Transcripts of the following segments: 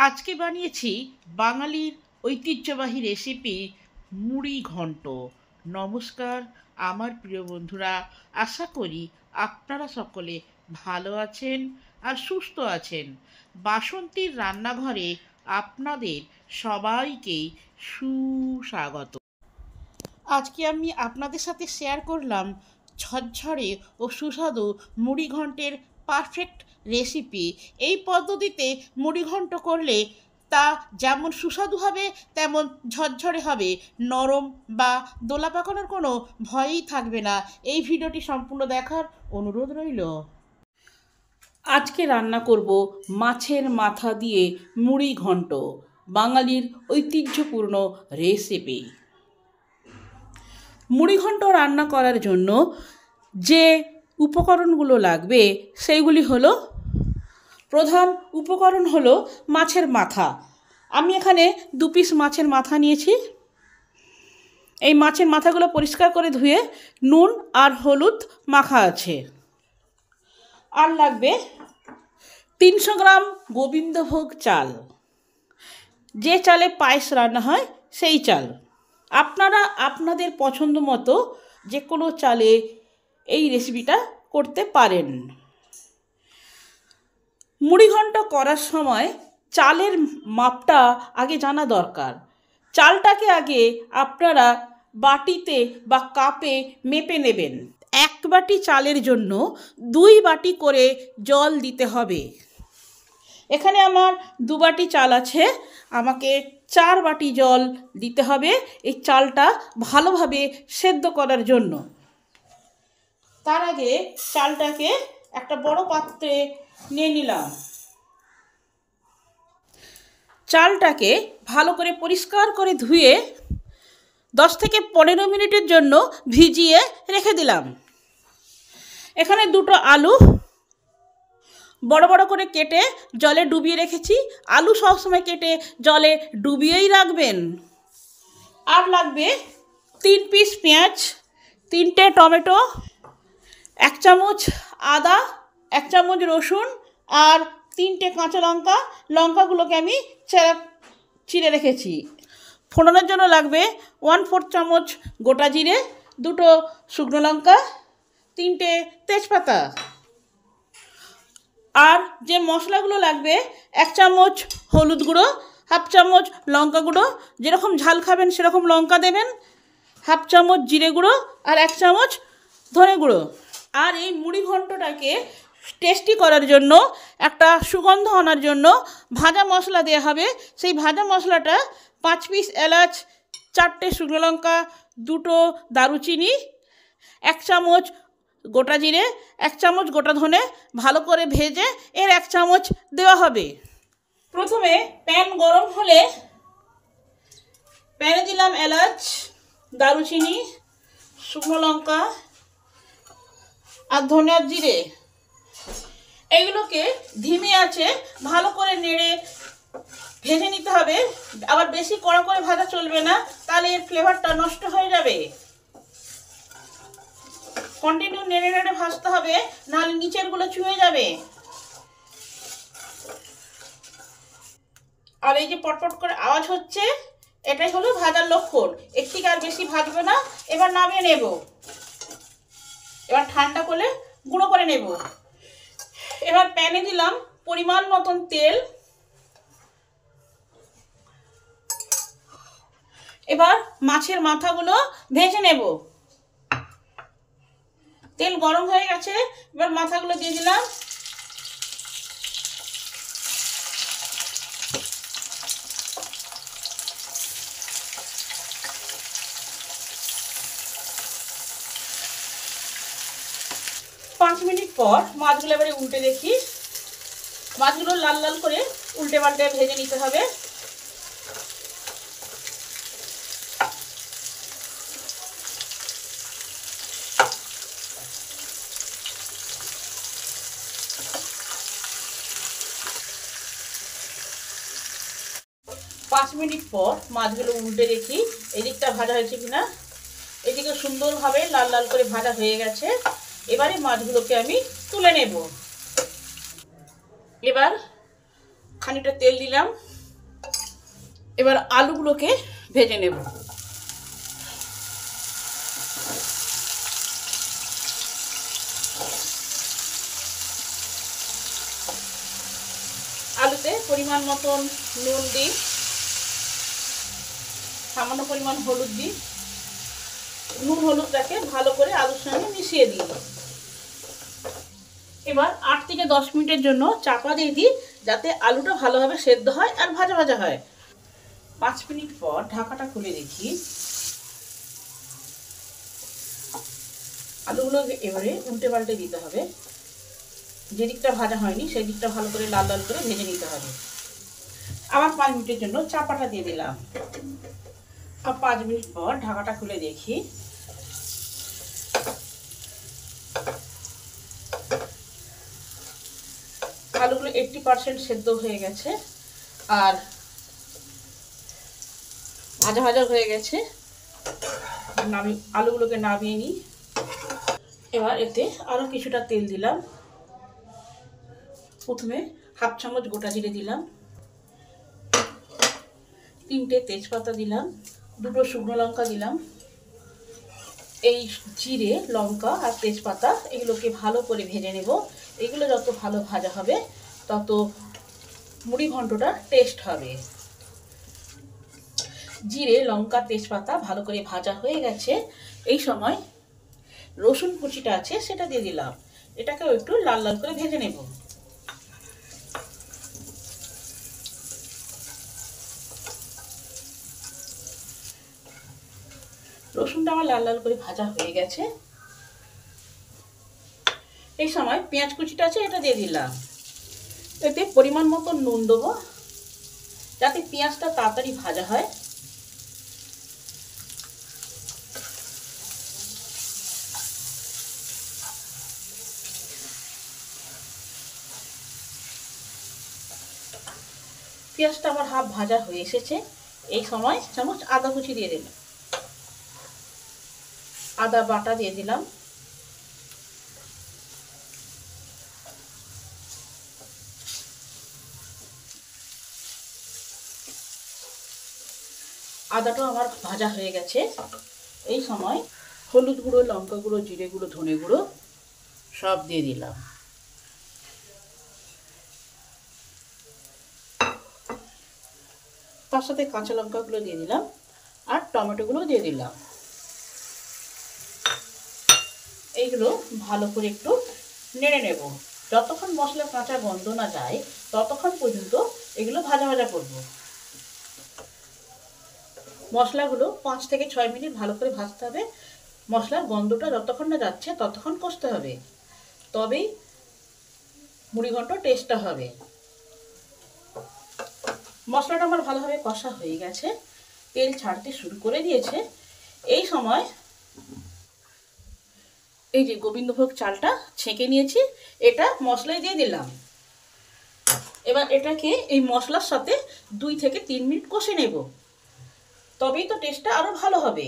আজকে বানিয়েছি বাঙালির ঐতিহ্যবাহী রেসিপি মুড়ি ঘন্ট। নমস্কার আমার প্রিয় বন্ধুরা, আশা করি আপনারা সকলে ভালো আছেন আর সুস্থ আছেন। বাসন্তীর রান্নাঘরে আপনাদের সবাইকেই সুস্বাগত। আজকে আমি আপনাদের সাথে শেয়ার করলাম ঝরঝরে ও সুস্বাদু মুড়িঘণ্টের পারফেক্ট রেসিপি। এই পদ্ধতিতে মুড়িঘণ্ট করলে তা যেমন সুস্বাদু হবে তেমন ঝরঝরে হবে, নরম বা দোলা পাকানোর কোনো ভয়ই থাকবে না। এই ভিডিওটি সম্পূর্ণ দেখার অনুরোধ রইল। আজকে রান্না করব মাছের মাথা দিয়ে মুড়িঘণ্ট, বাঙালির ঐতিহ্যপূর্ণ রেসিপি। মুড়িঘণ্ট রান্না করার জন্য যে উপকরণগুলো লাগবে সেইগুলি হলো, প্রধান উপকরণ হলো মাছের মাথা। আমি এখানে 2 পিস মাছের মাথা নিয়েছি। এই মাছের মাথাগুলো পরিষ্কার করে ধুয়ে নুন আর হলুদ মাখা আছে। আর লাগবে 300 গ্রাম গোবিন্দভোগ চাল, যে চালে পায়েস রান্না হয় সেই চাল। আপনারা আপনাদের পছন্দ মতো যে কোনো চালে এই রেসিপিটা করতে পারেন। মুড়িঘণ্ট করার সময় চালের মাপটা আগে জানা দরকার। চালটাকে আগে আপনারা বাটিতে বা কাপে মেপে নেবেন। 1 বাটি চালের জন্য 2 বাটি করে জল দিতে হবে। এখানে আমার 2 বাটি চাল আছে, আমাকে 4 বাটি জল দিতে হবে এই চালটা ভালোভাবে সেদ্ধ করার জন্য। তার আগে চালটাকে একটা বড় পাত্রে নিয়ে নিলাম। চালটাকে ভালো করে পরিষ্কার করে ধুয়ে 10 থেকে 15 মিনিটের জন্য ভিজিয়ে রেখে দিলাম। এখানে 2টো আলু বড় বড় করে কেটে জলে ডুবিয়ে রেখেছি। আলু সবসময় কেটে জলে ডুবিয়েই রাখবেন। আর লাগবে 3 পিস পেঁয়াজ, 3টে টমেটো, 1 চামচ আদা, 1 চামচ রসুন আর 3টে কাঁচা লঙ্কা। লঙ্কাগুলোকে আমি চিড়ে রেখেছি। ফোড়নের জন্য লাগবে 1/4 চামচ গোটা জিরে, 2টো শুকনো লঙ্কা, 3টে তেজপাতা। আর যে মশলাগুলো লাগবে, 1 চামচ হলুদ গুঁড়ো, 1/2 চামচ লঙ্কা গুঁড়ো, যেরকম ঝাল খাবেন সেরকম লঙ্কা দেবেন, 1/2 চামচ জিরে গুঁড়ো আর 1 চামচ ধনে গুঁড়ো। আর এই মুড়িঘণ্টটাকে টেস্টি করার জন্য, একটা সুগন্ধ আনার জন্য ভাজা মশলা দেওয়া হবে। সেই ভাজা মশলাটা 5 পিস এলাচ, 4টে শুকনো লঙ্কা, 2টো দারুচিনি, 1 চামচ গোটা জিরে, 1 চামচ গোটা ধনে ভালো করে ভেজে এর 1 চামচ দেওয়া হবে। প্রথমে প্যান গরম হলে প্যানে দিলাম এলাচ, দারুচিনি, শুকনো লঙ্কা আর ধনে আর জিরে। এগুলোকে ধিমে আঁচে ভালো করে নেড়ে ভেজে নিতে হবে। আবার বেশি কড়া করে ভাজা চলবে না, তাহলে এর ফ্লেভারটা নষ্ট হয়ে যাবে। কন্টিনিউ নেড়ে নেড়ে ভাজতে হবে, নাহলে নিচের গুলো চুয়ে যাবে। আর এই যে পটপট করে আওয়াজ হচ্ছে, এটাই হলো ভাজার লক্ষণ। এর থেকে আর বেশি ভাজবে না। এবার নামিয়ে নেব। এবার ঠান্ডা করে গুঁড়ো করে নেব। এবার প্যানে দিলাম পরিমাণ মতন তেল। এবার মাছের মাথাগুলো ভেজে নেব। তেল গরম হয়ে গেছে, এবার মাথাগুলো দিয়ে দিলাম। পাঁচ মিনিট পর মাছগুলো এবারে উল্টে দেখি। মাছগুলো লাল লাল করে উল্টে পাল্টে ভেজে নিতে হবে। পাঁচ মিনিট পর মাছগুলো উল্টে দেখি এদিকটা ভাজা হয়েছে কিনা। এদিকে সুন্দরভাবে লাল লাল করে ভাজা হয়ে গেছে। এবারে মাছগুলোকে আমি তুলে নেব। এবার খানিকটা তেল দিলাম। এবার আলুগুলোকে ভেজে নেব। আলুতে পরিমাণ মতন নুন দিই, সামান্য পরিমাণ হলুদ দিই। নুন হলুদটাকে ভালো করে আলুর সঙ্গে মিশিয়ে দিই। এবার 8 থেকে 10 মিনিটের জন্য চাপা দিয়ে দিই, যাতে আলুটা ভালোভাবে সেদ্ধ হয় আর ভাজা ভাজা হয়। 5 মিনিট পর ঢাকাটা খুলে দেখি। আলুগুলো এবারে উল্টে পাল্টে দিতে হবে। যে দিকটা ভাজা হয়নি সেই দিকটা ভালো করে লাল লাল করে ভেজে নিতে হবে। আবার 5 মিনিটের জন্য চাপাটা দিয়ে দিলাম। আর 5 মিনিট পর ঢাকাটা খুলে দেখি। আলুগুলো 80% সেদ্ধ হয়ে গেছে আর ভাজা ভাজা হয়ে গেছে। আলুগুলোকে নামিয়ে নিই। এবার এতে আরও কিছুটা তেল দিলাম। প্রথমে হাফ চামচ গোটা জিরে দিলাম, 3টে তেজপাতা দিলাম, 2টো শুকনো লঙ্কা দিলাম। এই জিরে, লঙ্কা আর তেজপাতা এগুলোকে ভালো করে ভেজে নেব। এগুলো যত ভালো ভাজা হবে তত মুড়ি ঘন্টটা টেস্ট হবে। জিরে, লঙ্কা, তেজপাতা ভালো করে ভাজা হয়ে গেছে। এই সময় রসুন কুচিটা আছে সেটা দিয়ে দিলাম। এটাকেও একটু লাল লাল করে ভেজে নেব। রসুনটা আমার লাল লাল করে ভাজা হয়ে গেছে। এই সময় পেঁয়াজ কুচিটা আছে এটা দিয়ে দিলাম। এতে পরিমাণ মতো নুন দেবো, যাতে পেঁয়াজটা তাড়াতাড়ি ভাজা হয়। পেঁয়াজটা আমার হাফ ভাজা হয়ে এসেছে। এই সময় চামচ আদা কুচি দিয়ে দিলাম, আদা বাটা দিয়ে দিলাম। আদাটাও আমার ভাজা হয়ে গেছে। এই সময় হলুদ গুঁড়ো, লঙ্কা গুঁড়ো, জিরে গুঁড়ো, ধনে গুঁড়ো সব দিয়ে দিলাম। তার সাথে কাঁচা লঙ্কাগুলো দিয়ে দিলাম আর টমেটোগুলো দিয়ে দিলাম। এইগুলো ভালো করে একটু নেড়ে নেব। যতক্ষণ মশলার কাঁচা গন্ধ না যায় ততক্ষণ পর্যন্ত এগুলো ভাজা ভাজা করব। মশলাগুলো 5 থেকে 6 মিনিট ভালো করে ভাজতে হবে। মশলার গন্ধটা যতক্ষণ না যাচ্ছে ততক্ষণ কষতে হবে, তবেই মুড়িঘণ্ট টেস্টটা হবে। মশলাটা আমার ভালোভাবে কষা হয়ে গেছে, তেল ছাড়তে শুরু করে দিয়েছে। এই সময় এই যে গোবিন্দভোগ চালটা ছেঁকে নিয়েছি, এটা মশলায় দিয়ে দিলাম। এবার এটাকে এই মশলার সাথে 2 থেকে 3 মিনিট কষে নেব, তবেই তো টেস্টটা আরো ভালো হবে।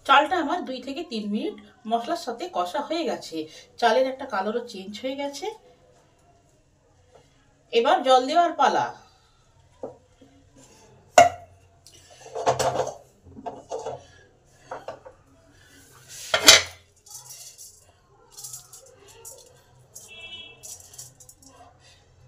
চালটা আমার 2 থেকে 3 মিনিট মশলার সাথে কষা হয়ে গেছে। চালের একটা কালারও চেঞ্জ হয়ে গেছে। এবার জল দেওয়ার পালা।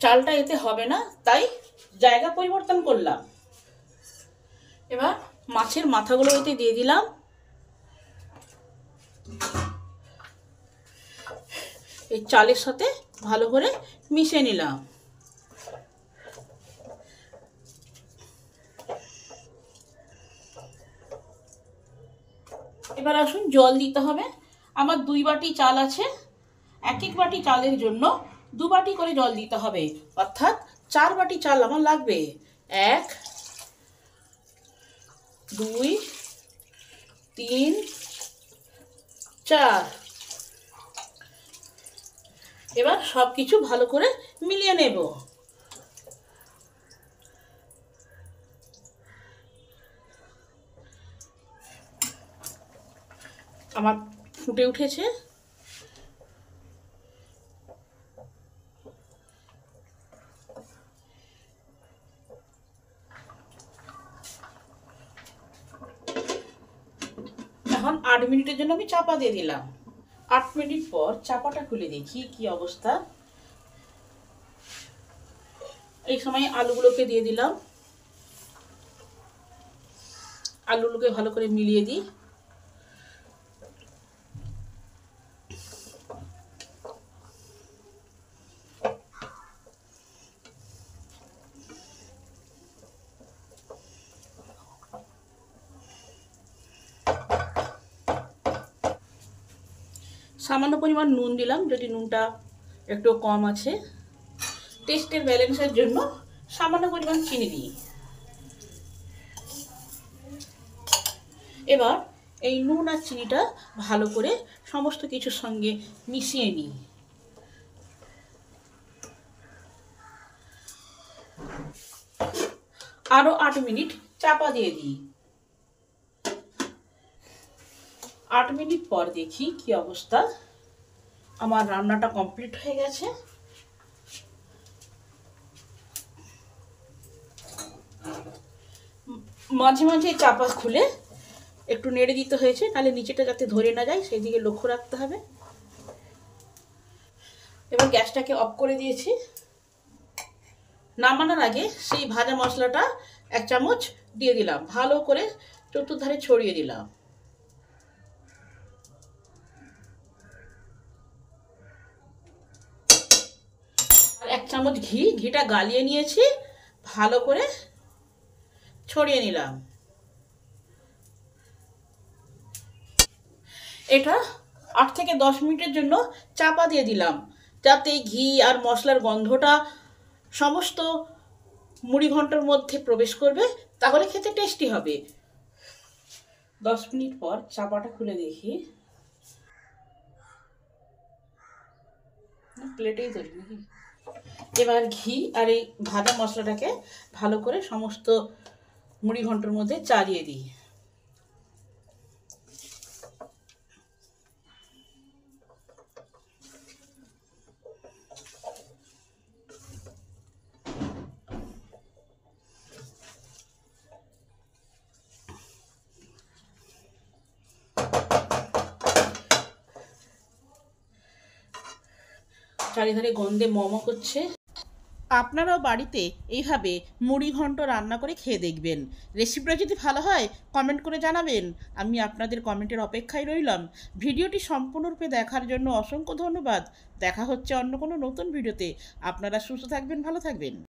চালটা এতে হবে না, তাই জায়গা পরিবর্তন করলাম। এবার মাছের মাথাগুলো এতে দিয়ে দিলাম। এই চালের সাথে ভালো করে মিশিয়ে নিলাম। এবার আসুন জল দিতে হবে। আমার 2 বাটি চাল আছে, 1 বাটি চালের জন্য 2 বাটি করে জল দিতে হবে, অর্থাৎ 4 বাটি চাল আমার লাগবে। 1 2 3 4। এবার সব কিছু ভালো করে মিলিয়ে নেব। আমার ফুটে উঠেছে। এখন 8 মিনিটের জন্য আমি চাপা দিয়ে দিলাম। 8 মিনিট পর চাপাটা খুলে দেখি কি অবস্থা। এই সময় আলুগুলোকে দিয়ে দিলাম। আলুগুলোকে ভালো করে মিলিয়ে দিই। সামান্য পরিমাণ নুন দিলাম, যদি নুনটা একটু কম আছে। টেস্টের ব্যালেন্সের জন্য সামান্য পরিমাণ চিনি দিই। এবার এই নুন আর চিনিটা ভালো করে সমস্ত কিছুর সঙ্গে মিশিয়ে নিই। আরও 8 মিনিট চাপা দিয়ে দিই। 8 মিনিট পর দেখি কি অবস্থা। আমার রান্নাটা কমপ্লিট হয়ে গেছে। মাঝে মাঝে চাপা খুলে একটু নেড়ে দিতে হয়েছে, নাহলে নিচেটা যাতে ধরে না যায় সেই দিকে লক্ষ্য রাখতে হবে। এবার গ্যাসটাকে অফ করে দিয়েছি। নামানোর আগে সেই ভাজা মশলাটা 1 চামচ দিয়ে দিলাম, ভালো করে চতুর্ধারে ছড়িয়ে দিলাম। আর 1 চামচ ঘিটা গালিয়ে নিয়েছি, ভালো করে ছড়িয়ে নিলাম। এটা 8 থেকে 10 মিনিটের জন্য চাপা দিয়ে দিলাম, যাতে ঘি আর মশলার গন্ধটা সমস্ত মুড়ি ঘন্টার মধ্যে প্রবেশ করবে, তাহলে খেতে টেস্টি হবে। 10 মিনিট পর চাপাটা খুলে দেখি। প্লেটেই ধরি নাকি। এবার ঘি আর এই ভাজা মশলাটাকে ভালো করে সমস্ত মুড়ি ঘন্টার মধ্যে চালিয়ে দিই। চারিধারে গন্ধে মম করছে। আপনারাও বাড়িতে এইভাবে মুড়ি ঘন্ট রান্না করে খেয়ে দেখবেন। রেসিপিটা যদি ভালো হয় কমেন্ট করে জানাবেন। আমি আপনাদের কমেন্টের অপেক্ষায় রইলাম। ভিডিওটি সম্পূর্ণরূপে দেখার জন্য অসংখ্য ধন্যবাদ। দেখা হচ্ছে অন্য কোনো নতুন ভিডিওতে। আপনারা সুস্থ থাকবেন, ভালো থাকবেন।